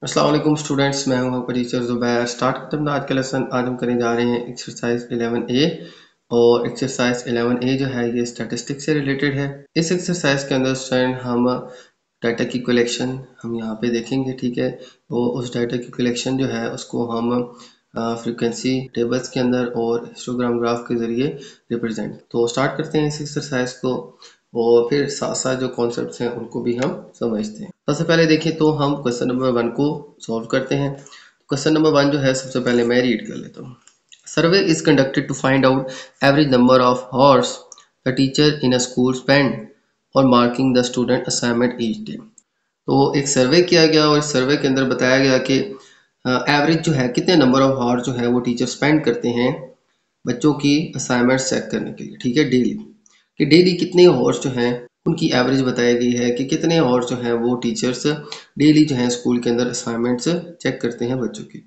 अस्सलाम वालेकुम स्टूडेंट्स, मैं हूं आपका टीचर ज़ुबैर। स्टार्ट करते हैं आज का लेसन। आज हम करने जा रहे हैं एक्सरसाइज 11A और एक्सरसाइज 11A जो है ये स्टैटिस्टिक्स से रिलेटेड है। इस एक्सरसाइज के अंदर स्टूडेंट हम डाटा की कलेक्शन हम यहाँ पे देखेंगे, ठीक है। तो उस डाटा की कलेक्शन जो है उसको हम फ्रीक्वेंसी टेबल्स के अंदर और हिस्टोग्राम ग्राफ के ज़रिए रिप्रेजेंट। तो स्टार्ट करते हैं इस एक्सरसाइज को और फिर साथ साथ जो कॉन्सेप्ट्स हैं उनको भी हम समझते हैं। सबसे पहले देखिए तो हम क्वेश्चन नंबर 1 को सॉल्व करते हैं। क्वेश्चन नंबर 1 जो है सबसे पहले मैं रीड कर लेता हूँ। Survey is conducted to find out average number of hours the teacher in a school spend और marking the student assignment each day. तो एक सर्वे किया गया और इस सर्वे के अंदर बताया गया कि एवरेज जो है कितने नंबर ऑफ हॉर्स जो है वो टीचर स्पेंड करते हैं बच्चों की असाइनमेंट चेक करने के लिए, ठीक है, डेली। कि डेली कितने हॉर्स जो हैं उनकी एवरेज बताई गई है कि कितने हॉर्स जो हैं वो टीचर्स डेली जो है स्कूल के अंदर असाइनमेंट्स चेक करते हैं बच्चों की।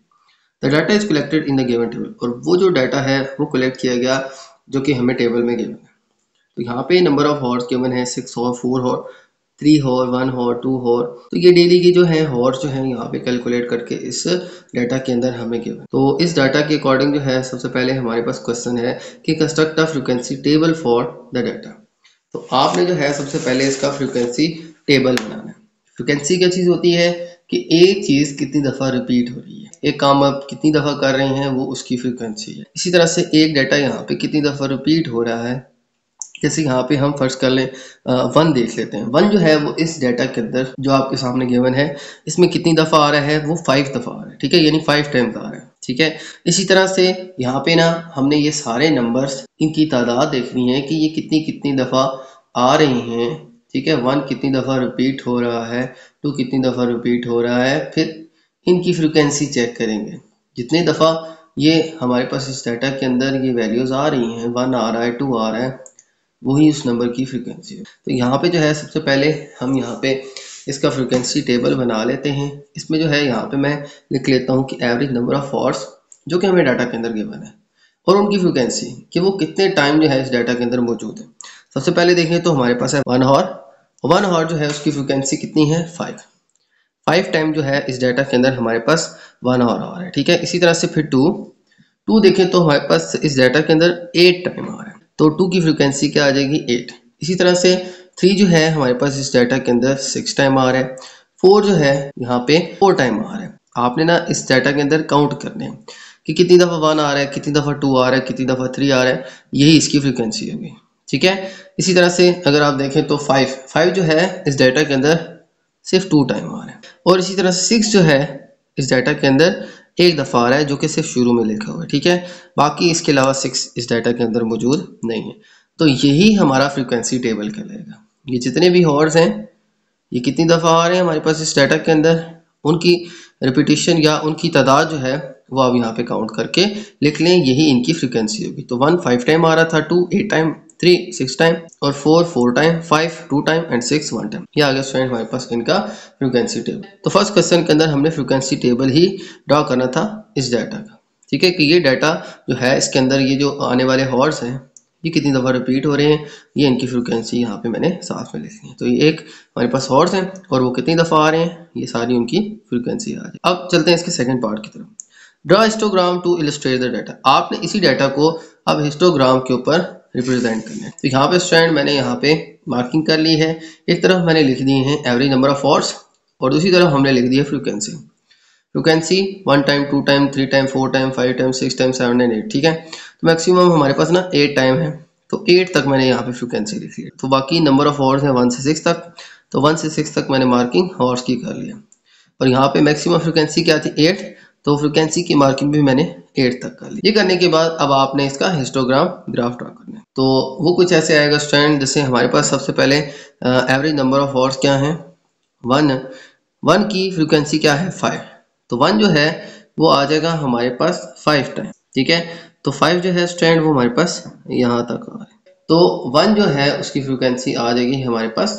The data is collected in the given table, और वो जो डाटा है वो कलेक्ट किया गया जो कि हमें टेबल में गिवन है। तो यहाँ पे नंबर ऑफ हॉर्स गिवन है 6 hour, 4 hour, 3 hour, 1 hour, 2 hour. तो ये डेली की जो है हॉर्स जो है यहाँ पे कैलकुलेट करके इस डाटा के अंदर हमें गिवन। तो इस डाटा के अकॉर्डिंग जो है सबसे पहले हमारे पास क्वेश्चन है कि construct a frequency table for the data. तो आपने जो है सबसे पहले इसका फ्रीक्वेंसी टेबल बनाना है। फ्रीक्वेंसी क्या चीज़ होती है कि एक चीज़ कितनी दफ़ा रिपीट हो रही है, एक काम आप कितनी दफ़ा कर रहे हैं वो उसकी फ्रीक्वेंसी है। इसी तरह से एक डाटा यहाँ पे कितनी दफ़ा रिपीट हो रहा है, जैसे यहाँ पे हम फर्स्ट कर लें 1 देख लेते हैं। 1 जो है वो इस डाटा के अंदर जो आपके सामने गिवन है इसमें कितनी दफ़ा आ रहा है, वो 5 दफ़ा आ रहा है, ठीक है, यानी 5 टाइम्स आ रहा है, ठीक है। इसी तरह से यहाँ पे ना हमने ये सारे नंबर्स इनकी तादाद देखनी है कि ये कितनी कितनी दफ़ा आ रही हैं, ठीक है। 1 कितनी दफ़ा रिपीट हो रहा है, 2 कितनी दफ़ा रिपीट हो रहा है, फिर इनकी फ्रिक्वेंसी चेक करेंगे। जितनी दफ़ा ये हमारे पास इस डाटा के अंदर ये वैल्यूज़ आ रही हैं, 1 आ रहा है, 2 आ रहा है, वही उस नंबर की फ्रिक्वेंसी है। तो यहाँ पे जो है सबसे पहले हम यहाँ पे इसका फ्रिक्वेंसी टेबल बना लेते हैं। इसमें जो है यहाँ पे मैं लिख लेता हूँ कि एवरेज नंबर ऑफ हॉर्स जो कि हमें डाटा के अंदर गिवन है और उनकी फ्रिक्वेंसी कि वो कितने टाइम जो है इस डाटा के अंदर मौजूद है। सबसे पहले देखें तो हमारे पास है 1 हॉर। 1 हॉर जो है उसकी फ्रिक्वेंसी कितनी है, 5 टाइम जो है इस डाटा के अंदर हमारे पास 1 हॉर आ रहा है, ठीक है। इसी तरह से फिर 2 देखें तो हमारे पास इस डाटा के अंदर 8 टाइम आ रहा है, तो 2 की फ्रिक्वेंसी क्या आ जाएगी, 8। इसी तरह से 3 जो है हमारे पास इस डाटा के अंदर 6 टाइम आ रहा है। 4 जो है यहाँ पे 4 टाइम आ रहा है। आपने ना इस डाटा के अंदर काउंट करने हैं कि कितनी दफ़ा 1 आ रहा है, कितनी दफ़ा 2 आ रहा है, कितनी दफ़ा 3 आ रहा है, यही इसकी फ्रिक्वेंसी होगी, ठीक है। इसी तरह से अगर आप देखें तो 5 जो है इस डाटा के अंदर सिर्फ 2 टाइम आ रहा है, और इसी तरह से 6 जो है इस डाटा के अंदर एक दफ़ा आ रहा है जो कि सिर्फ शुरू में लिखा हुआ है, ठीक है। बाकी इसके अलावा 6 इस डाटा के अंदर मौजूद नहीं है। तो यही हमारा फ्रीक्वेंसी टेबल कहलाएगा। ये जितने भी हॉर्स हैं ये कितनी दफ़ा आ रहे हैं हमारे पास इस डाटा के अंदर, उनकी रिपीटिशन या उनकी तादाद जो है वो आप यहाँ पे काउंट करके लिख लें, यही इनकी फ्रीक्वेंसी होगी। तो 1 5 टाइम आ रहा था, 2 8 टाइम, 3 6 टाइम, और 4 4 टाइम, 5 2 टाइम एंड 6 1 टाइम। ये आ गया स्टूडेंट हमारे पास इनका फ्रीक्वेंसी टेबल। तो फर्स्ट क्वेश्चन के अंदर हमने फ्रीक्वेंसी टेबल ही ड्रॉ करना था इस डाटा का, ठीक है, कि ये डाटा जो है इसके अंदर ये जो आने वाले हॉर्स हैं ये कितनी दफ़ा रिपीट हो रहे हैं, ये इनकी फ्रीक्वेंसी यहाँ पे मैंने साथ में लिखी है। तो ये एक हमारे पास हॉर्स हैं और वो कितनी दफ़ा आ रहे हैं, ये सारी उनकी फ्रीक्वेंसी आ रही है। अब चलते हैं इसके सेकंड पार्ट की तरफ। Draw histogram to illustrate the data. आपने इसी डाटा को अब हिस्टोग्राम के ऊपर रिप्रेजेंट करना है। तो यहाँ पे स्टूडेंट मैंने यहाँ पे मार्किंग कर ली है। एक तरफ मैंने लिख दिए हैं एवरेज नंबर ऑफ हॉर्स और दूसरी तरफ हमने लिख दिया frequency. Frequency 1 time, 2 time, 3 time, 4 time, 5 time, 6 time, 7 and 8, ठीक है। तो मैक्सिमम हमारे पास ना 8 टाइम है, तो 8 तक मैंने यहाँ पे फ्रीक्वेंसी लिखी है। तो बाकी नंबर ऑफ हॉर्स है 1 से 6 तक, तो 1 से 6 तक मैंने मार्किंग हॉर्स की कर लिया। और यहाँ पे मैक्सिमम फ्रीक्वेंसी क्या थी, 8, तो फ्रीक्वेंसी की मार्किंग भी मैंने 8 तक कर ली। ये करने के बाद अब आपने इसका हिस्टोग्राम ग्राफ ड्रा करना है। तो वो कुछ ऐसे आएगा स्टूडेंट, जैसे हमारे पास सबसे पहले एवरेज नंबर ऑफ हॉर्स क्या है, 1 की फ्रीक्वेंसी क्या है, 5। तो 1 जो है वो आ जाएगा हमारे पास 5 टाइम, ठीक है। तो 5 जो है स्टूडेंट वो हमारे पास यहाँ तक आ रहा है, तो 1 जो है उसकी फ्रीक्वेंसी आ जाएगी हमारे पास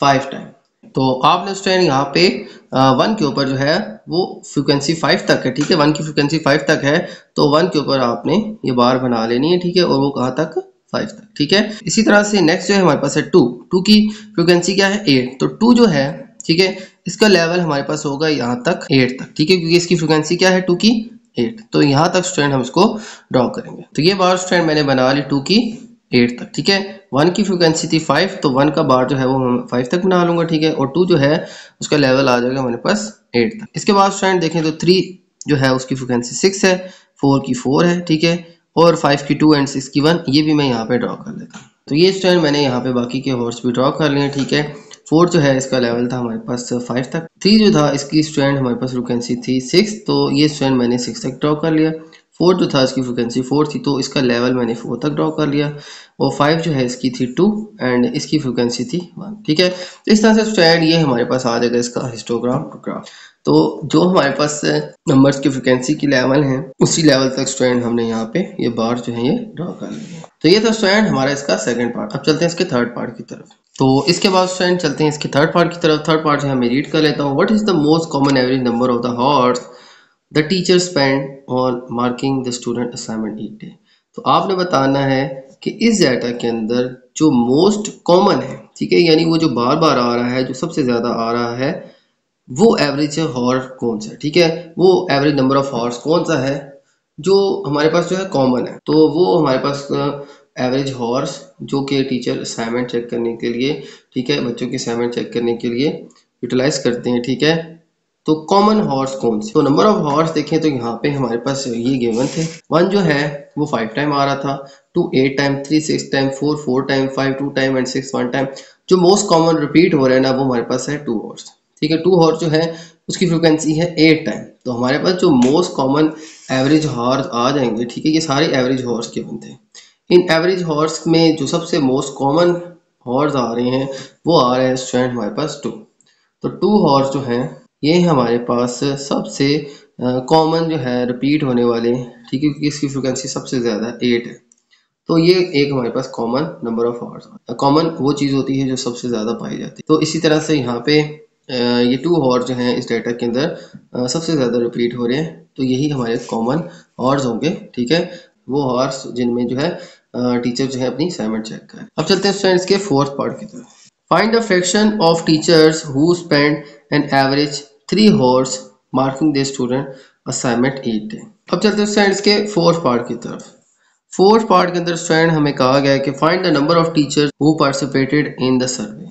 5 टाइम। तो आपने स्टूडेंट यहाँ पे 1 के ऊपर जो है वो फ्रीक्वेंसी 5 तक है, ठीक है। 1 की फ्रीक्वेंसी 5 तक है, तो 1 के ऊपर आपने ये बार बना लेनी है, ठीक है, और वो कहाँ तक, 5 तक, ठीक है। इसी तरह से नेक्स्ट जो है हमारे पास है 2 की फ्रीक्वेंसी क्या है, 8। तो 2 जो है, ठीक है, इसका लेवल हमारे पास होगा यहाँ तक 8 तक, ठीक है, क्योंकि इसकी फ्रिक्वेंसी क्या है 2 की 8, तो यहाँ तक स्टूडेंट हम इसको ड्रॉ करेंगे। तो ये बार स्टूडेंट मैंने बना ली 2 की 8 तक, ठीक है। 1 की फ्रिक्वेंसी थी 5, तो 1 का बार जो है वो मैं 5 तक बना लूंगा, ठीक है, और 2 जो है उसका लेवल आ जाएगा हमारे पास 8 तक। इसके बाद स्टूडेंट देखें तो 3 जो है उसकी फ्रिक्वेंसी 6 है, 4 की 4 है, ठीक है, और 5 की 2 एंड 6 की 1, ये भी मैं यहाँ पे ड्रॉ कर लेता हूँ। तो ये स्टूडेंट मैंने यहाँ पे बाकी के हॉर्स भी ड्रॉ कर लिए, ठीक है। 4 जो है इसका लेवल था हमारे पास 5 तक, 3 जो था इसकी स्टूडेंट हमारे पास फ्रिक्वेंसी थी 6, तो ये स्टूडेंट मैंने 6 तक ड्रॉ कर लिया। 4 जो था इसकी फ्रिक्वेंसी 4 थी, तो इसका लेवल मैंने 4 तक ड्रॉ कर लिया, और 5 जो है इसकी थी 2 एंड इसकी फ्रिक्वेंसी थी 1, ठीक है। तो इस तरह से स्टूडेंट ये हमारे पास आ जाएगा इसका हिस्टोग्राम ग्राफ। तो जो हमारे पास नंबर्स की फ्रिक्वेंसी की लेवल है उसी लेवल तक स्टूडेंट हमने यहाँ पे ये बार जो है ये ड्रॉ कर लिए। तो ये था स्टूडेंट हमारा इसका सेकंड पार्ट। अब चलते हैं इसके थर्ड पार्ट की तरफ। तो इसके बाद स्टूडेंट चलते हैं इसके थर्ड पार्ट की तरफ। थर्ड पार्ट जो है मैं रीड कर लेता हूँ। What is the most common average number of the horse the teacher spend on marking the student assignment each day. तो आपने बताना है कि इस डाटा के अंदर जो मोस्ट कॉमन है, ठीक है, यानी वो जो बार बार आ रहा है, जो सबसे ज्यादा आ रहा है, वो एवरेज हॉर्स कौन सा है, ठीक है, वो एवरेज नंबर ऑफ हॉर्स कौन सा है जो हमारे पास जो है कॉमन है। तो वो हमारे पास एवरेज हॉर्स जो कि टीचर असाइनमेंट चेक करने के लिए, ठीक है, बच्चों की असाइनमेंट चेक करने के लिए यूटिलाइज करते हैं, ठीक है। तो कॉमन हॉर्स कौन से, तो नंबर ऑफ हॉर्स देखें तो यहाँ पे हमारे पास ये गिवन थे। 1 जो है वो 5 टाइम आ रहा था, 2 8 time, 3 6 time, 4 4 time, 5 2 time and 6 1 time. जो मोस्ट कॉमन रिपीट हो रहा है ना वो हमारे पास है 2 हॉर्स, ठीक है। 2 हॉर्स जो है उसकी फ्रिक्वेंसी है 8 टाइम। तो हमारे पास जो मोस्ट कॉमन एवरेज हॉर्स आ जाएंगे, ठीक है, ये सारे एवरेज हॉर्स के बनते हैं। इन एवरेज हॉर्स में जो सबसे मोस्ट कॉमन हॉर्स आ रहे हैं वो आ रहे हैं स्टूडेंट हमारे पास 2। तो 2 हॉर्स जो हैं ये हमारे पास सबसे कॉमन जो है रिपीट होने वाले, ठीक है, क्योंकि इसकी फ्रिक्वेंसी सबसे ज़्यादा 8 है। तो ये एक हमारे पास common number of hours. Common वो चीज़ होती है जो सबसे ज़्यादा पाई जाती है। तो इसी तरह से यहाँ पे ये 2 हॉर्स जो हैं इस डाटा के अंदर सबसे ज़्यादा रिपीट हो रहे हैं। तो यही हमारे कॉमन हॉर्स होंगे, ठीक है, वो हॉर्स जिनमें जो है टीचर जो है अपनी असाइनमेंट चेक करें। अब चलते हैं स्टूडेंट्स के फोर्थ पार्ट की तरफ। Find the fraction of teachers who spend an average 3 hours marking their student assignment each day। अब चलते हैं स्टूडेंट्स के फोर्थ पार्ट की तरफ। फोर्थ पार्ट के अंदर स्टूडेंट हमें कहा गया है कि find the number of teachers who participated in the survey.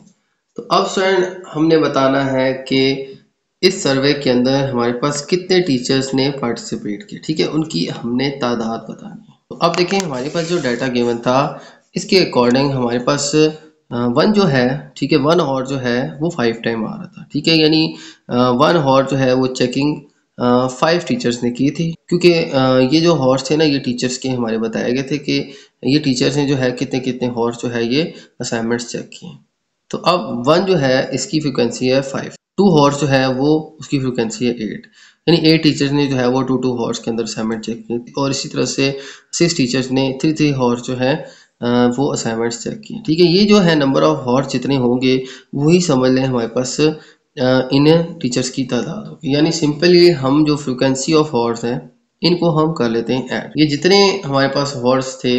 तो अब स्टूडेंट हमने बताना है कि इस सर्वे के अंदर हमारे पास कितने टीचर्स ने पार्टिसिपेट किया, ठीक है, उनकी हमने तादाद बतानी है। तो अब देखें हमारे पास जो डाटा गिवन था इसके अकॉर्डिंग हमारे पास 1 जो है, ठीक है, 1 हॉर्स जो है वो 5 टाइम आ रहा था, ठीक है, यानी 1 हॉर्स जो है वो चेकिंग 5 टीचर्स ने की थी। क्योंकि ये जो हॉर्स थे ना ये टीचर्स के हमारे बताए गए थे कि ये टीचर्स ने जो है कितने कितने हॉर्स जो है ये असाइनमेंट्स चेक किए। तो अब 1 जो है इसकी फ्रिक्वेंसी है 5, 2 हॉर्स जो है वो उसकी फ्रिक्वेंसी है 8, यानी 8 टीचर्स ने जो है वो 2 हॉर्स के अंदर असाइनमेंट चेक की। और इसी तरह से 6 टीचर्स ने 3 हॉर्स जो है वो असाइनमेंट्स चेक किए, ठीक है। ये जो है नंबर ऑफ हॉर्स जितने होंगे वही समझ लें हमारे पास इन टीचर्स की तादाद होगी। यानी सिंपली हम जो फ्रिक्वेंसी ऑफ हॉर्स हैं इनको हम कर लेते हैं ऐड। ये जितने हमारे पास हॉर्स थे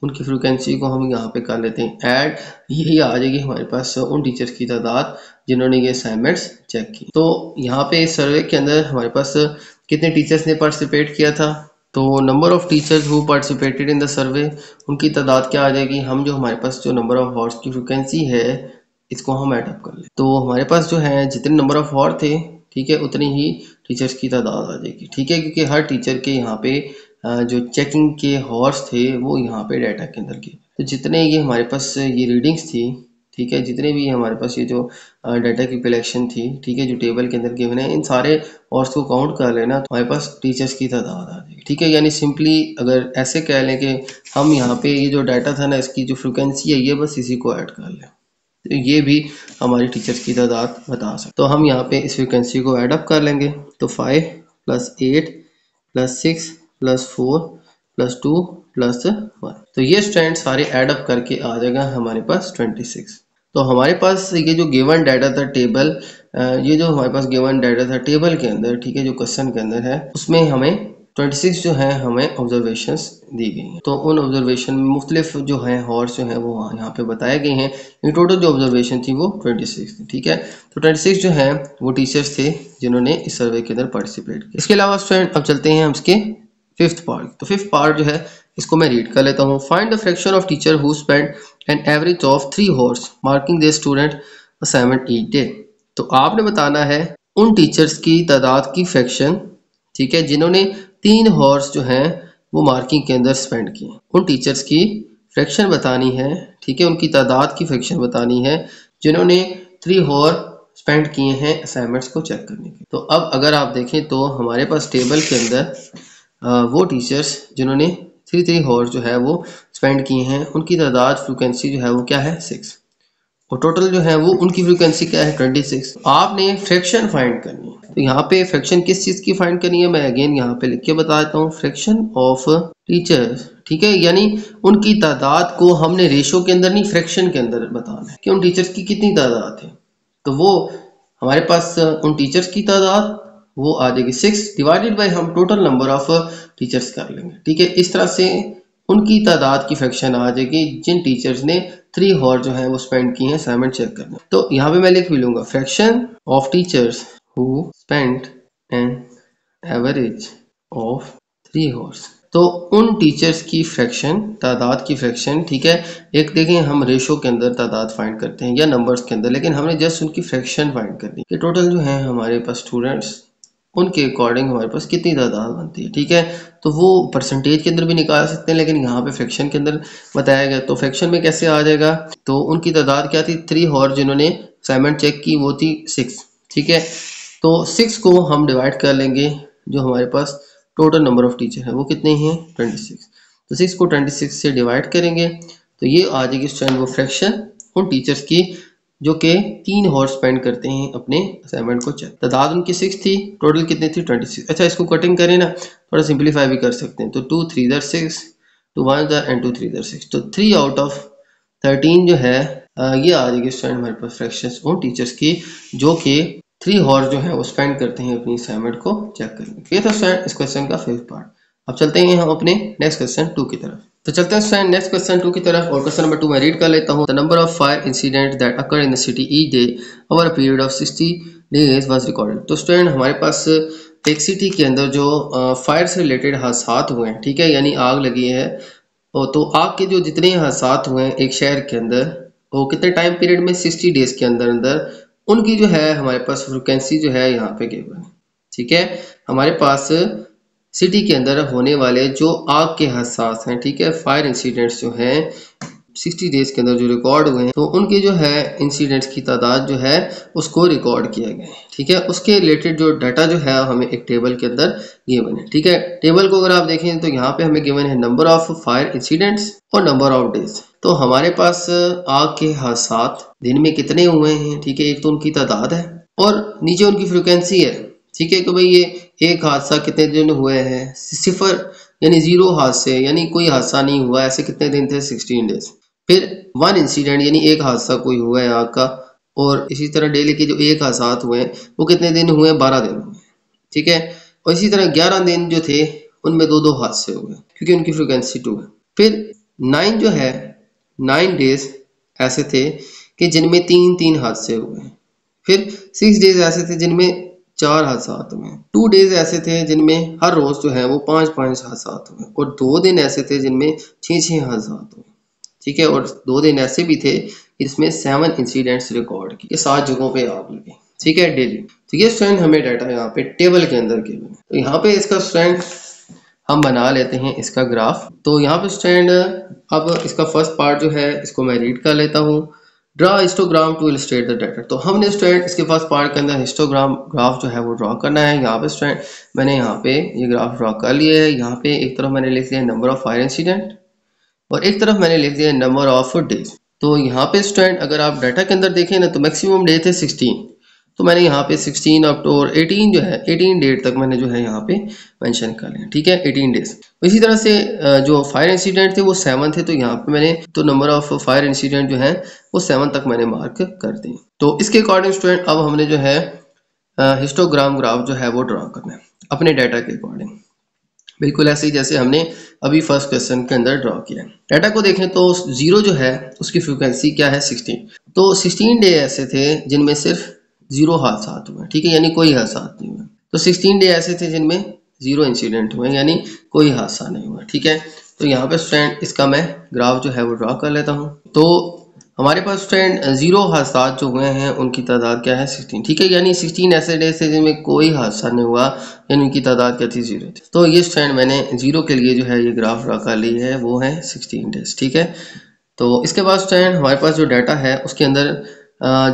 उनकी फ्रिक्वेंसी को हम यहाँ पे कर लेते हैं ऐड, यही आ जाएगी हमारे पास उन टीचर्स की तादाद जिन्होंने ये असाइनमेंट्स चेक की। तो यहाँ पे इस सर्वे के अंदर हमारे पास कितने टीचर्स ने पार्टिसिपेट किया था, तो number of teachers who participated in the survey, उनकी तादाद क्या आ जाएगी, हम जो हमारे पास जो नंबर ऑफ हॉर्स की फ्रिक्वेंसी है इसको हम ऐड अप कर ले। तो हमारे पास जो है जितने नंबर ऑफ हॉर्स थे, ठीक है, उतनी ही टीचर्स की तादाद आ जाएगी, ठीक है, क्योंकि हर टीचर के यहाँ पे जो चेकिंग के हॉर्स थे वो यहाँ पे डाटा के अंदर के। तो जितने ये हमारे पास ये रीडिंग्स थी, ठीक है, जितने भी हमारे पास ये जो डाटा की कलेक्शन थी, ठीक है, जो टेबल के अंदर गिवन है, इन सारे हॉर्स को काउंट कर लेना तो हमारे पास टीचर्स की तादाद आ जाएगी, ठीक है। यानी सिंपली अगर ऐसे कह लें कि हम यहाँ पे ये जो डाटा था ना इसकी जो फ्रिक्वेंसी है ये बस इसी को ऐड कर लें तो ये भी हमारी टीचर्स की तादाद बता सकते। तो हम यहाँ पे इस फ्रिक्वेंसी को ऐड अप कर लेंगे। तो 5 + 8 + 6 + 4 + 2 + 1, तो ये स्टूडेंट सारे ऐड अप करके आ जाएगा हमारे पास 26। तो हमारे पास ये जो गिवन डाटा था टेबल, ये जो हमारे पास गिवन डाटा था टेबल के अंदर, ठीक है, जो क्वेश्चन के अंदर है उसमें हमें 26 जो है हमें ऑब्जर्वेशंस दी गई हैं। तो उन ऑब्जर्वेशन में मुख्तलिफ जो है हॉर्स जो है वो यहाँ पे बताए गए हैं। इन टोटल जो ऑब्जर्वेशन थी वो 26 थी। ठीक है, तो 26 जो है वो टीचर्स थे जिन्होंने इस सर्वे के अंदर पार्टिसिपेट किया। इसके अलावा स्टूडेंट अब चलते हैं हम इसके फिफ्थ पार्ट। तो फिफ्थ पार्ट जो है इसको मैं रीड कर लेता हूँ। Find the fraction of teacher who spend an average of 3 hours marking their student assignment each day. तो आपने बताना है उन टीचर्स की तादाद की फ्रैक्शन, ठीक है, जिन्होंने 3 हॉर्स जो हैं वो मार्किंग के अंदर स्पेंड किए। उन टीचर्स की फ्रैक्शन बतानी है, ठीक है, उनकी तादाद की फ्रैक्शन बतानी है जिन्होंने 3 हॉर स्पेंड किए हैं असाइनमेंट्स को चेक करने के। तो अब अगर आप देखें तो हमारे पास टेबल के अंदर वो टीचर्स जिन्होंने 3 हॉर्स जो है वो स्पेंड किए हैं उनकी तादाद फ्रिक्वेंसी जो है वो क्या है 6, और टोटल जो है वो उनकी फ्रीक्वेंसी क्या है 26। आपने फ्रैक्शन फाइंड करनी है। तो यहाँ पे फ्रैक्शन किस चीज की फाइंड करनी है मैं अगेन यहाँ पे लिख के बता देता हूँ। फ्रैक्शन ऑफ टीचर्स, ठीक है, यानी उनकी तादाद को हमने रेशो के अंदर नहीं फ्रैक्शन के अंदर बताना है कि उन टीचर्स की कितनी तादाद है। तो वो हमारे पास उन टीचर्स की तादाद वो आ जाएगी 6 डिवाइडेड बाई हम टोटल नंबर ऑफ टीचर्स कर लेंगे। ठीक है, इस तरह से उनकी तादाद की फ्रैक्शन आ जाएगी जिन टीचर्स ने 3 हॉर जो है वो स्पेंड किए हैं असाइनमेंट चेक करने। तो यहाँ पे मैं लिख भी लूंगा fraction of teachers who spend an average of 3 horse. तो उन टीचर्स की फ्रैक्शन, तादाद की फ्रैक्शन, ठीक है, एक देखें हम रेशो के अंदर तादाद फाइंड करते हैं या नंबर्स के अंदर, लेकिन हमने जस्ट उनकी फ्रैक्शन फाइंड करनी है कि टोटल जो है हमारे पास स्टूडेंट्स उनके अकॉर्डिंग हमारे पास कितनी तादाद बनती है। ठीक है, तो वो परसेंटेज के अंदर भी निकाल सकते हैं, लेकिन यहाँ पे फ्रैक्शन के अंदर बताया गया। तो फ्रैक्शन में कैसे आ जाएगा, तो उनकी तादाद क्या थी 3 हॉर जिन्होंने असाइनमेंट चेक की वो थी 6। ठीक है, तो 6 को हम डिवाइड कर लेंगे, जो हमारे पास टोटल नंबर ऑफ टीचर है वो कितने हैं 26। तो 6 को 26 से डिवाइड करेंगे तो ये आ जाएगी स्टूडेंट वो फ्रैक्शन उन टीचर्स की जो कि 3 हॉर्स स्पेंड करते हैं अपने असाइनमेंट को चेक। तादाद उनकी 6 थी, टोटल कितनी थी 26। अच्छा, इसको कटिंग करें ना, थोड़ा सिंपलीफाई भी कर सकते हैं। तो 2 3 6, 2 1 एंड 2 3 6, तो 3 आउट ऑफ 13 जो है ये आ जाएगी स्टूडेंट हमारे पास फ्रैक्शंस उन टीचर्स की जो कि 3 हॉर्स जो है वो स्पेंड करते हैं अपनी असाइनमेंट को चेक करने। ये था स्टूडेंट इस क्वेश्चन का फिफ्थ पार्ट। अब चलते हैं हम अपने नेक्स्ट क्वेश्चन 2 की तरफ। तो चलते हैं स्टूडेंट नेक्स्ट क्वेश्चन 2 की तरफ, और क्वेश्चन नंबर 2 मैं रीड कर लेता हूँ। The number of fire incident that occur in the city each day over a period of 60 days was recorded. तो स्टूडेंट हमारे पास एक सिटी के अंदर जो फायर से रिलेटेड हादसात हुए हैं, ठीक है, यानी आग लगी है, तो आग के जो जितने हादसात हुए हैं एक शहर के अंदर वो कितने टाइम पीरियड में 60 डेज के अंदर अंदर उनकी जो है हमारे पास फ्रिक्वेंसी जो है यहाँ पे गिवन है। ठीक है, हमारे पास सिटी के अंदर होने वाले जो आग के हादसात हैं, ठीक है, फायर इंसिडेंट्स जो हैं 60 डेज के अंदर जो रिकॉर्ड हुए हैं, तो उनके जो है इंसिडेंट्स की तादाद जो है उसको रिकॉर्ड किया गया है। ठीक है, उसके रिलेटेड जो डाटा जो है हमें एक टेबल के अंदर गिवन है। ठीक है, टेबल को अगर आप देखें तो यहाँ पे हमें गिवन है नंबर ऑफ फायर इंसिडेंट्स और नंबर ऑफ डेज। तो हमारे पास आग के हादसात दिन में कितने हुए हैं, ठीक है, एक तो उनकी तादाद है और नीचे उनकी फ्रिक्वेंसी है। ठीक है, तो भाई ये एक हादसा कितने दिन हुए हैं, 0 यानी 0 हादसे, यानी कोई हादसा नहीं हुआ, ऐसे कितने दिन थे 16 डेज। फिर 1 इंसिडेंट यानी एक हादसा कोई हुआ है आग का, और इसी तरह डेली के जो एक हादसा हुए हैं वो कितने दिन हुए, 12 दिन हुए। ठीक है, और इसी तरह 11 दिन जो थे उनमें 2-2 हादसे हुए क्योंकि उनकी फ्रिक्वेंसी 2 है। फिर 9 जो है 9 डेज ऐसे थे कि जिनमें 3-3 हादसे हुए। फिर 6 डेज ऐसे थे जिनमें 4 हादसा हुए। 2 डेज ऐसे थे जिनमें हर रोज जो है वो 5-5 हादसा हुए, और 2 दिन ऐसे थे जिनमें 6-6 हादसा हुए। ठीक है, और 2 दिन ऐसे भी थे इसमें 7 इंसिडेंट्स रिकॉर्ड किए, 7 जगहों पे आग लगी। ठीक है, डेली। तो ये स्टूडेंट हमें डाटा यहाँ पे टेबल के अंदर गिवन है। तो यहाँ पे इसका स्टूडेंट हम बना लेते हैं इसका ग्राफ। तो यहाँ पे स्टूडेंट अब इसका फर्स्ट पार्ट जो है इसको मैं रीड कर लेता हूँ। Draw histogram to illustrate the data. तो हमने स्टूडेंट इसके फर्स्ट पार्ट के अंदर हिस्टोग्राम ग्राफ जो है वो ड्रॉ करना है। यहाँ पे स्टूडेंट मैंने यहाँ पे ये ग्राफ ड्रॉ कर लिया है। यहाँ पे एक तरफ मैंने लिख दिया नंबर ऑफ फायर इंसिडेंट और एक तरफ मैंने लिख दिया नंबर ऑफ डेज। तो यहाँ पे स्टूडेंट अगर आप डाटा के अंदर देखें ना तो मैक्सिमम डे थे 16, तो मैंने यहाँ पे 16 अप टू 18 जो है 18 डेट तक मैंने जो है यहाँ पे मेंशन कर लिया। ठीक है, 18 डेज। इसी तरह से जो फायर इंसिडेंट थे वो 7 थे, तो यहाँ पे मैंने तो नंबर ऑफ फायर इंसिडेंट जो है वो 7 तक मैंने मार्क कर दिए। तो इसके अकॉर्डिंग स्टूडेंट अब हमने जो है हिस्टोग्राम ग्राफ जो है वो ड्रॉ करना है अपने डाटा के अकॉर्डिंग। बिल्कुल ऐसे ही जैसे हमने अभी फर्स्ट क्वेश्चन के अंदर ड्रॉ किया। डाटा को देखें तो 0 जो है उसकी फ्रीक्वेंसी क्या है 16। तो 16 डे ऐसे थे जिनमें सिर्फ 0 हादसात हुए, ठीक है, यानी कोई हादसात नहीं हुए। तो 16 डे ऐसे थे जिनमें 0 इंसिडेंट हुए, यानी कोई हादसा नहीं हुआ, ठीक है। तो यहाँ पे स्टूडेंट इसका मैं ग्राफ जो है वो ड्रॉ कर लेता हूँ। तो हमारे पास स्टूडेंट 0 हादसा जो हुए हैं उनकी तादाद क्या है 16, ठीक है, यानी 16 ऐसे डेज थे जिनमें कोई हादसा नहीं हुआ, यानी उनकी तादाद क्या थी 0 थी। तो ये स्टूडेंट मैंने 0 के लिए जो है ये ग्राफ ड्रा कर ली है, वो है 16 डेज, ठीक है। तो इसके बाद स्टूडेंट हमारे पास जो डाटा है उसके अंदर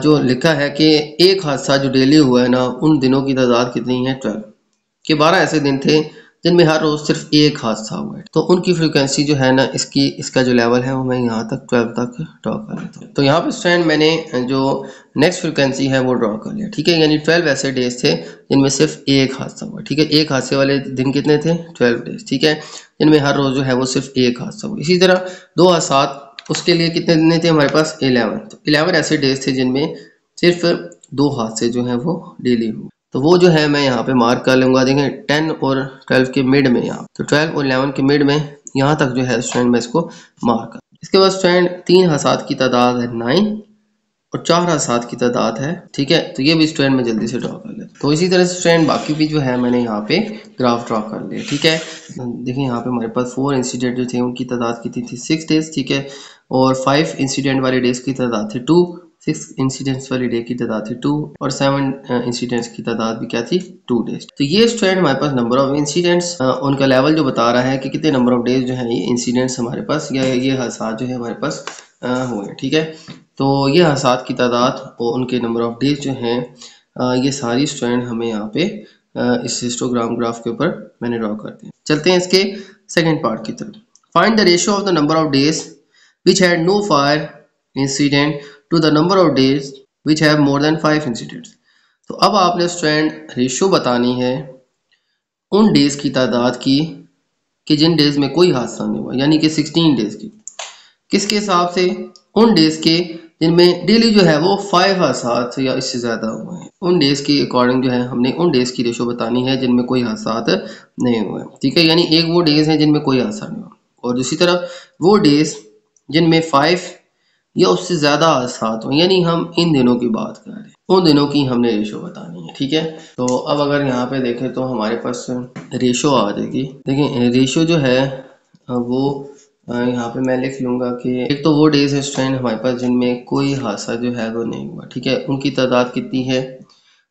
जो लिखा है कि एक हादसा जो डेली हुआ है ना, उन दिनों की तादाद कितनी है 12, कि 12 ऐसे दिन थे जिनमें हर रोज सिर्फ एक हादसा हुआ है। तो उनकी फ्रीक्वेंसी जो है ना इसका जो लेवल है वो मैं यहाँ तक 12 तक ड्रॉ कर लेता हूँ। तो यहाँ पे स्टूडेंट मैंने जो नेक्स्ट फ्रीक्वेंसी है वो ड्रॉ कर लिया, ठीक है, यानी 12 ऐसे डेज थे जिनमें सिर्फ एक हादसा हुआ, ठीक है। एक हादसे वाले दिन कितने थे 12 डेज, ठीक है, जिनमें हर रोज जो है वो सिर्फ एक हादसा हुआ। इसी तरह 2 हादसात उसके लिए कितने दिन थे हमारे पास 11, तो 11 ऐसे डेज थे जिनमें सिर्फ 2 हादसे जो है वो डेली हुए। तो वो जो है मैं यहाँ पे मार्क कर लूँगा, देखें 10 और 12 के मिड में, यहाँ तो 12 और 11 के मिड में यहाँ तक जो है स्टूडेंट मैं इसको मार्क कर। इसके बाद स्टूडेंट 3 हादसात की तादाद है 9 और 4 हादसात की तादाद है, ठीक है, तो ये भी स्टूडेंट मैं जल्दी से ड्रॉ कर लेता। तो इसी तरह से स्टूडेंट बाकी भी जो है मैंने यहाँ पे ग्राफ ड्रॉ कर लिया, ठीक है। देखिए यहाँ पे हमारे पास 4 इंसिडेंट जो थे उनकी तादाद कितनी थी 6 डेज, ठीक है, और 5 इंसिडेंट वाले डेज की तादाद थी 2, 6 इंसिडेंट्स वाली डे की तादाद थी 2 और 7 इंसिडेंट्स की तादाद भी क्या थी 2 डेज। तो ये स्टूडेंट हमारे पास नंबर ऑफ इंसिडेंट्स उनका लेवल जो बता रहा है कि कितने नंबर ऑफ डेज जो है ये इंसिडेंट्स हमारे पास या ये हादसा जो है हमारे पास हुए, ठीक है। तो ये हादसात की तादाद और उनके नंबर ऑफ डेज जो हैं ये सारी स्टूडेंट हमें यहाँ पे इस हिस्टोग्राम ग्राफ के ऊपर मैंने ड्रॉ कर दिया। चलते हैं इसके सेकेंड पार्ट की तरफ। Find the ratio of the number of days which had no fire incident to the number of days which have more than 5 incidents. तो अब आपने स्टूडेंट रेशियो बतानी है उन डेज की तादाद की कि जिन डेज में कोई हादसा नहीं हुआ, यानी कि 16 डेज की। किसके हिसाब से? उन डेज के जिनमें डेली जो है वो 5 हादसात या इससे ज़्यादा हुए हैं। उन डेज के अकॉर्डिंग जो है हमने उन डेज की रेशो बतानी है जिनमें कोई हादसात नहीं हुए, ठीक है, यानी एक वो डेज हैं जिनमें कोई हादसा नहीं हुआ और दूसरी तरफ वो डेज जिनमें 5 या उससे ज़्यादा हादसात हुए, यानी हम इन दिनों की बात कर रहे हैं, उन दिनों की हमने रेशो बतानी है, ठीक है। तो अब अगर यहाँ पे देखें तो हमारे पास रेशो आ जाएगी। देखिए रेशो जो है वो यहाँ पे मैं लिख लूँगा कि एक तो वो डेज है स्टूडेंट हमारे पास जिनमें कोई हादसा जो है वो नहीं हुआ, ठीक है, उनकी तादाद कितनी है,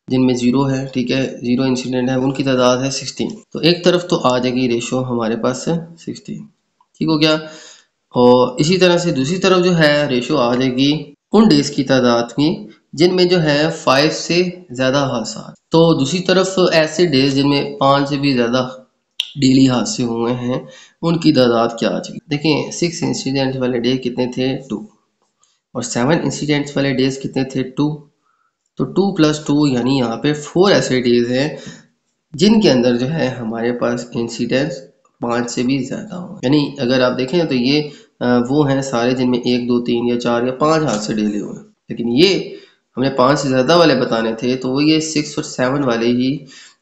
जिनमें 0 है, ठीक है, 0 इंसिडेंट है, उनकी तादाद है 16। तो एक तरफ तो आ जाएगी रेशो हमारे पास 16, ठीक हो गया। और इसी तरह से दूसरी तरफ जो है रेशो आ जाएगी उन डेज की तादाद की जिनमें जो है 5 से ज़्यादा हादसा। तो दूसरी तरफ ऐसे डेज जिनमें 5 से भी ज़्यादा डेली हादसे हुए हैं उनकी तादाद क्या आ जाएगी। देखिए 6 इंसिडेंट वाले डे कितने थे 2 और 7 इंसिडेंट्स वाले डेज कितने थे 2, तो 2 + 2 यानी यहाँ पे 4 ऐसे डेज हैं जिनके अंदर जो है हमारे पास इंसिडेंट्स 5 से भी ज़्यादा हुए। यानी अगर आप देखें तो ये वो हैं सारे जिनमें 1 2 3 या 4 या 5 हादसे डेली हुए, लेकिन ये हमने 5 से ज़्यादा वाले बताने थे तो वो ये 6 और 7 वाले ही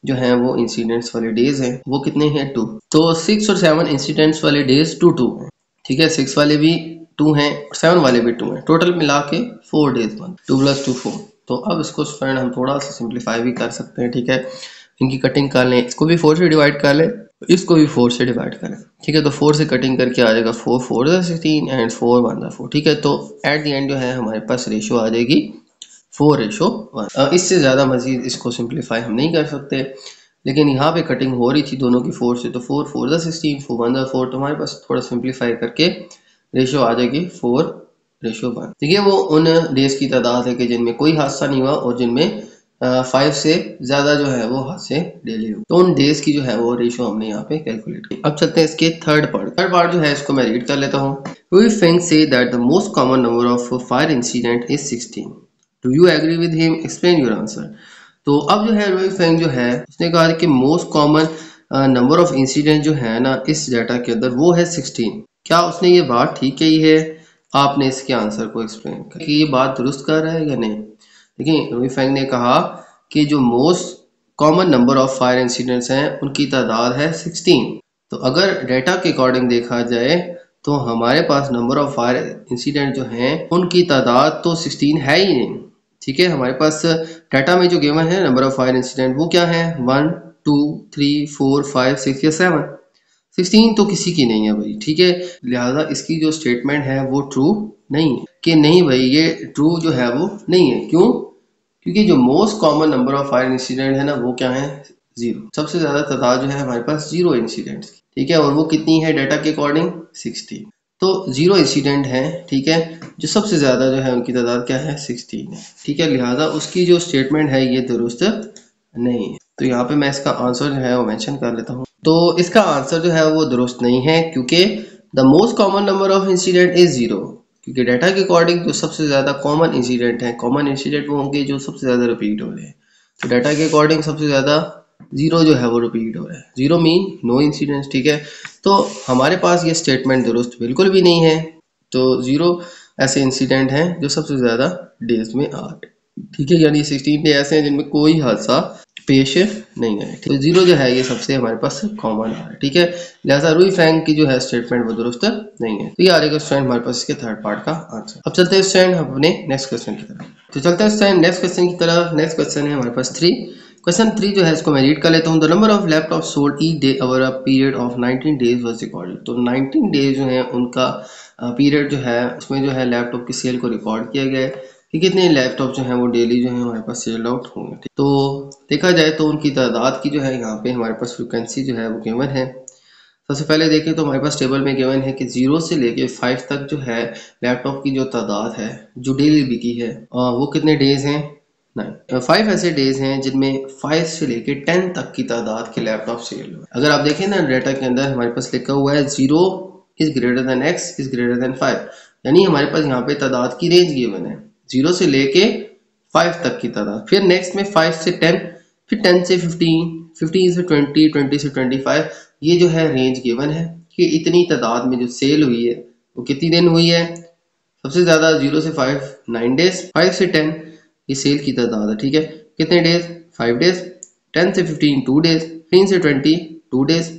जो हैं वो इंसिडेंट्स वाले डेज हैं। वो कितने हैं 2, तो 6 और 7 इंसिडेंट्स वाले डेज 2 2 हैं, ठीक है, 6 वाले भी 2 हैं और 7 वाले भी 2 हैं, टोटल मिला के 4 डेज बन 2 + 2 4। तो अब इसको स्टूडेंट हम थोड़ा सा सिंप्लीफाई भी कर सकते हैं, ठीक है, इनकी कटिंग कर लें, इसको भी 4 से डिवाइड कर लें, इसको भी 4 से डिवाइड करें, ठीक है। तो 4 से कटिंग करके आ जाएगा 4 4 16 एंड 4 1 4, ठीक है। तो एट द एंड जो है हमारे पास रेशो आ जाएगी 4:1। इससे ज़्यादा मजीद इसको सिंप्लीफाई हम नहीं कर सकते, लेकिन यहाँ पे कटिंग हो रही थी दोनों की 4 से, तो 4 4 16 4 1 4, तो हमारे पास थोड़ा सिंप्लीफाई करके रेशो आ जाएगी 4:1। तो ये वो उन डेज की तादाद है कि जिनमें कोई हादसा नहीं हुआ और जिनमें 5 से ज़्यादा जो है वो हादसे डेली हुए। तो उन डेज की जो है वो रेशो हमने यहाँ पे कैलकुलेट की। अब चलते हैं इसके थर्ड पार्ट जो है इसको मैं रीड कर लेता हूँ। Louis Feng say that the most common number of fire incident is 16. Do you agree with him? Explain your answer. तो अब जो है लुई फेंग जो है उसने कहा कि most common number of incident जो है ना इस डाटा के अंदर वो है 16। क्या उसने ये बात ठीक कही है? आपने इसके आंसर को एक्सप्लेन कर कि ये बात दुरुस्त कर रहा है या नहीं। देखिए लुई फेंग ने कहा कि जो most common number of fire incidents हैं उनकी तादाद है 16, तो अगर डेटा के अकॉर्डिंग देखा जाए तो हमारे पास नंबर ऑफ फायर इंसिडेंट जो हैं उनकी तादाद तो 16 है ही नहीं। ठीक है, हमारे पास डाटा में जो गिवन है नंबर ऑफ फायर इंसिडेंट वो क्या है 1 2 3 4 5 6 या 7। 16 तो किसी की नहीं है भाई। ठीक है, लिहाजा इसकी जो स्टेटमेंट है वो ट्रू नहीं है कि नहीं भाई, ये ट्रू जो है वो नहीं है। क्यों? क्योंकि जो most common number of fire incident है ना वो क्या है 0। सबसे ज्यादा तादाद जो है हमारे पास 0 इंसिडेंट्स की। ठीक है, और वो कितनी है डाटा के अकॉर्डिंग 16। तो 0 इंसिडेंट है। ठीक है, जो सबसे ज्यादा जो है उनकी तादाद क्या है 16 है। ठीक है, लिहाजा उसकी जो स्टेटमेंट है ये दुरुस्त नहीं है। तो यहाँ पे मैं इसका आंसर जो है वो मेंशन कर लेता हूँ। तो इसका आंसर जो है वो दुरुस्त नहीं है क्योंकि the most common number of incident is 0। क्योंकि डाटा के अकॉर्डिंग जो सबसे ज्यादा कॉमन इंसिडेंट है, कॉमन इंसिडेंट वो होंगे जो सबसे ज्यादा रिपीट हो रहे हैं। तो डाटा के अकॉर्डिंग सबसे ज्यादा 0 जो है वो रिपीट हो रहा है। 0 मीन नो इंसिडेंट्स। ठीक है, तो हमारे पास ये स्टेटमेंट दुरुस्त बिल्कुल भी नहीं है। तो 0 ऐसे इंसिडेंट हैं जो सबसे ज्यादा डेज में आ रहे। ठीक है, यानी 16 डे ऐसे हैं जिनमें कोई हादसा पेश नहीं है। तो 0 जो है ये सबसे हमारे पास कॉमन आ रहा है। ठीक है, लिहाजा रुई फ्रैंक की जो है स्टेटमेंट वो दुरुस्त नहीं है। तो ये आ रहेगा स्टूडेंट हमारे पास इसके थर्ड पार्ट का आंसर। अब चलते हैं स्टूडेंट अपने नेक्स्ट क्वेश्चन की तरफ। तो चलते हैं स्टूडेंट नेक्स्ट क्वेश्चन की तरफ। नेक्स्ट क्वेश्चन है हमारे पास 3। क्वेश्चन 3 जो है इसको मैं रीड कर लेता हूँ। The number of laptop sold each day over a period of 19 days was recorded. तो 19 डेज जो है उनका पीरियड जो है उसमें जो है लैपटॉप की सेल को रिकॉर्ड किया गया है कि कितने लैपटॉप जो हैं वो डेली जो है हमारे पास सेल आउट होंगे। तो देखा जाए तो उनकी तादाद की जो है यहाँ पे हमारे पास फ्रिक्वेंसी जो है वो गिवन है। सबसे पहले देखें तो हमारे पास टेबल में गिवन है कि 0 से लेके 5 तक जो है लैपटॉप की जो तादाद है जो डेली बिकी है वो कितने डेज हैं 9। 5 ऐसे डेज हैं जिनमें 5 से लेके 10 तक की तादाद के लैपटॉप सेल हुए। अगर आप देखें ना डाटा के अंदर हमारे पास लिखा हुआ है 0 is greater than x is greater than 5, यानी हमारे पास यहाँ पे तादाद की रेंज गिवन है 0 से लेके 5 तक की तादाद। फिर नेक्स्ट में 5 से 10, फिर 10 से 15, 15 से 20, 20 से 25। ये जो है रेंज गिवन है कि इतनी तादाद में जो सेल हुई है वो कितनी दिन हुई है। सबसे ज्यादा 0 से 5 9 डेज, 5 से 10 ये सेल की तादाद है। ठीक है, कितने डेज 5 डेज, 10 से 15 2 डेज, 15 से 20 2 डेज,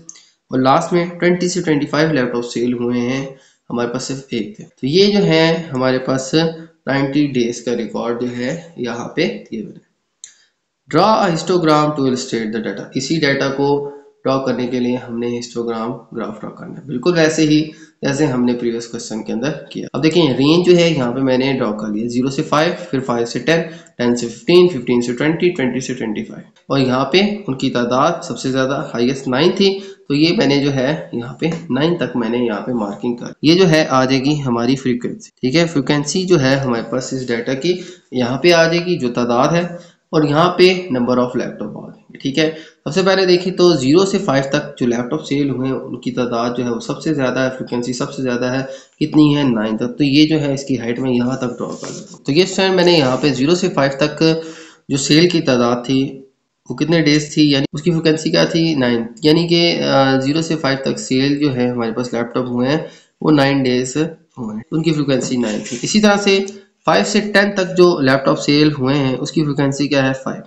और लास्ट में 20 से 25 लैपटॉप सेल हुए हैं हमारे पास सिर्फ एक थे। तो ये जो है हमारे पास 90 डेज का रिकॉर्ड जो है यहाँ पे गिवन है। Draw a histogram to illustrate the data. इसी डाटा को ड्रॉ करने के लिए हमने हिस्टोग्राम ग्राफ ड्रॉ करना है, बिल्कुल वैसे ही जैसे हमने प्रीवियस क्वेश्चन के अंदर किया। अब देखिए रेंज जो है यहाँ पे मैंने ड्रॉ कर लिया 0 से 5, फिर 5 से 10, 10 से 15, 15 से 20, 20 से 25, और यहाँ पे उनकी तादाद सबसे ज्यादा हाईएस्ट 9 थी। तो ये मैंने जो है यहाँ पे 9 तक मैंने यहाँ पे मार्किंग कर, ये जो है आ जाएगी हमारी फ्रीक्वेंसी। ठीक है, फ्रीक्वेंसी जो है हमारे पास इस डाटा की यहाँ पे आ जाएगी जो तादाद है, और यहाँ पे नंबर ऑफ लैपटॉप आ जाएंगे। ठीक है, सबसे पहले देखिए तो 0 से 5 तक जो लैपटॉप सेल हुए हैं उनकी तादाद जो है वो सबसे ज़्यादा है, फ्रिक्वेंसी सबसे ज़्यादा है, कितनी है 9 तक। तो ये जो है इसकी हाइट में यहाँ तक ड्रॉ कर लेता हूँ। तो ये स्टूडेंट मैंने यहाँ पे 0 से 5 तक जो सेल की तादाद थी वो कितने डेज थी, यानी उसकी फ्रिक्वेंसी क्या थी 9, यानी कि 0 से 5 तक सेल जो है हमारे पास लैपटॉप हुए हैं वो 9 डेज हुए हैं, उनकी फ्रिक्वेंसी 9 थी। इसी तरह से 5 से 10 तक जो लैपटॉप सेल हुए हैं उसकी फ्रिक्वेंसी क्या है 5।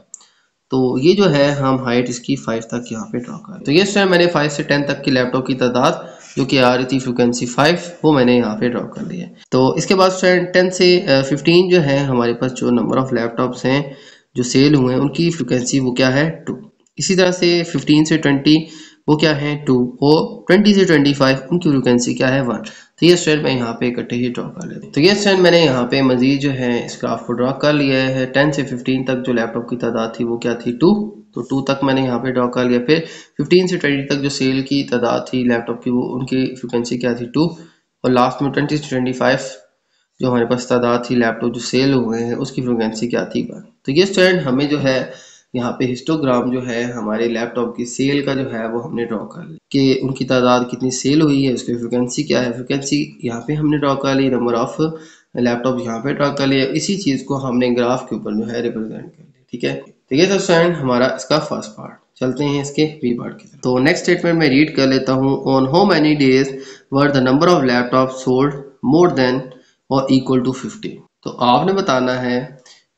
तो ये जो है हम हाइट इसकी 5 तक यहाँ पे ड्रॉ कर। तो ये टाइम मैंने 5 से 10 तक की लैपटॉप की तादाद जो कि आ रही थी फ्रिक्वेंसी 5 वो मैंने यहाँ पे ड्रॉ कर लिया है। तो इसके बाद स्टूडेंट 10 से 15 जो है हमारे पास जो नंबर ऑफ लैपटॉप्स हैं जो सेल हुए हैं उनकी फ्रिक्वेंसी वो क्या है 2। इसी तरह से 15 से 20 वो क्या है 2, और 20 से 25 उनकी फ्रिक्वेंसी क्या है 1। तो ये स्टूडेंट मैं यहाँ पे इकट्ठे ही ड्रॉ कर लेता हूँ। तो ये स्टूडेंट मैंने यहाँ पे मजीद जो है इस ग्राफ को ड्रॉ कर लिया है। 10 से 15 तक जो लैपटॉप की तादाद थी वो क्या थी 2, तो 2 तक मैंने यहाँ पे ड्रॉ कर लिया। फिर 15 से 20 तक जो सेल की तादाद थी लैपटॉप की वो उनकी फ्रिक्वेंसी क्या थी 2, और लास्ट में 20 से 25 जो हमारे पास तादाद थी लैपटॉप जो सेल हुए हैं उसकी फ्रिक्वेंसी क्या थी 1। तो ये स्टूडेंट हमें जो है यहाँ पे हिस्टोग्राम जो है हमारे लैपटॉप की सेल का जो है वो हमने ड्रॉ कर लिया कि उनकी तादाद कितनी सेल हुई है, उसकी फ्रिक्वेंसी क्या है। फ्रिक्वेंसी यहाँ पे हमने ड्रॉ कर ली, नंबर ऑफ लैपटॉप यहाँ पे ड्रॉ कर लिया। इसी चीज़ को हमने ग्राफ के ऊपर जो है रिप्रेजेंट कर लिया। ठीक है, तो ये स्टूडेंट हमारा इसका फर्स्ट पार्ट। चलते हैं इसके बी पार्ट की तरफ। तो नेक्स्ट स्टेटमेंट में रीड कर लेता हूँ। On how many days were the number of laptop sold more than और इक्वल टू 50। तो आपने बताना है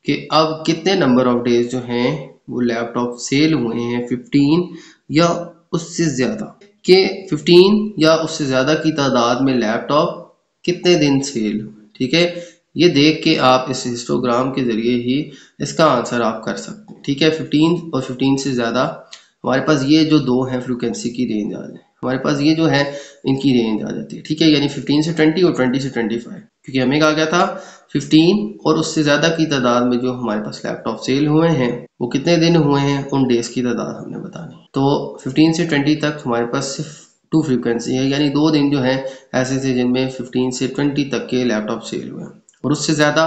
कि अब कितने नंबर ऑफ डेज जो हैं वो लैपटॉप सेल हुए हैं 15 या उससे ज़्यादा। कि 15 या उससे ज़्यादा की तादाद में लैपटॉप कितने दिन सेल हुए। ठीक है, ये देख के आप इस हिस्टोग्राम के ज़रिए ही इसका आंसर आप कर सकते हैं। ठीक है, 15 और 15 से ज़्यादा हमारे पास ये जो दो हैं फ्रीक्वेंसी की रेंज आ जाए, हमारे पास ये जो है इनकी रेंज आ जाती है। ठीक है, यानी 15 से 20 और 20 से 25, क्योंकि हमें कहा गया था 15 और उससे ज़्यादा की तादाद में जो हमारे पास लैपटॉप सेल हुए हैं वो कितने दिन हुए हैं, उन डेज़ की तादाद हमने बतानी। तो 15 से 20 तक हमारे पास सिर्फ 2 फ्रीक्वेंसी है, यानी 2 दिन जो है ऐसे थे जिनमें 15 से 20 तक के लैपटॉप सेल हुए, और उससे ज़्यादा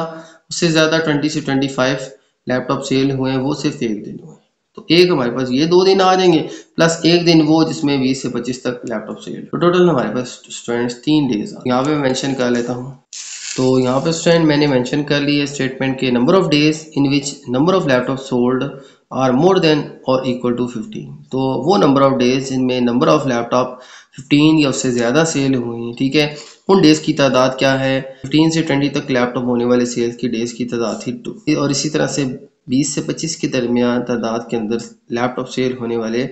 20 से 25 लैपटॉप सेल हुए हैं वो सिर्फ एक दिन हुए। तो एक हमारे पास ये 2 दिन आ जाएंगे प्लस एक दिन वो जिसमें 20 से 25 तक लैपटॉप सेल, तो टोटल हमारे पास स्टूडेंट्स 3 डेज आ। यहाँ पे मैं मेंशन कर लेता हूँ। तो यहाँ पे स्टूडेंट मैंने मेंशन कर लिया स्टेटमेंट के number of days in which number of laptop sold are more than और इक्वल टू 15। तो वो नंबर ऑफ डेज जिनमें नंबर ऑफ लैपटॉप 15 या उससे ज़्यादा सेल हुई हैं। ठीक है, उन डेज़ की तादाद क्या है, 15 से 20 तक लैपटॉप होने वाले सेल्स की डेज़ की तादाद थी 2, और इसी तरह से 20 से 25 के दरमियान तादाद के अंदर लैपटॉप सेल होने वाले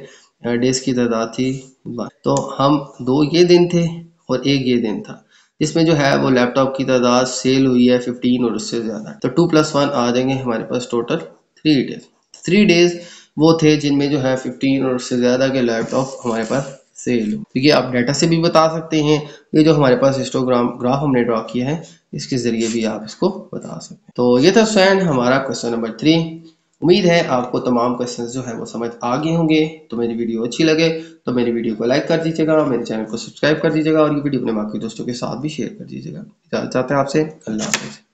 डेज़ की तादाद थी 12। तो हम 2 ये दिन थे और एक ये दिन था जिसमें जो है वो लैपटॉप की तादाद सेल हुई है 15 और उससे ज़्यादा। तो 2 + 1 आ जाएंगे हमारे पास टोटल 3 डेज़। 3 डेज़ वो थे जिनमें जो है 15 और उससे ज़्यादा के लैपटॉप हमारे पास सेल हो। क्योंकि आप डाटा से भी बता सकते हैं, ये जो हमारे पास हिस्टोग्राम ग्राफ हमने ड्रॉ किया है इसके ज़रिए भी आप इसको बता सकते हैं। तो ये था फ्रेंड हमारा क्वेश्चन नंबर 3। उम्मीद है आपको तमाम क्वेश्चंस जो है वो समझ आ गए होंगे। तो मेरी वीडियो अच्छी लगे तो मेरी वीडियो को लाइक कर दीजिएगा, मेरे चैनल को सब्सक्राइब कर दीजिएगा और ये वीडियो अपने बाकी दोस्तों के साथ भी शेयर कर दीजिएगा। इजाज़त चाहते हैं आपसे, अल्लाह हाफ़िज़।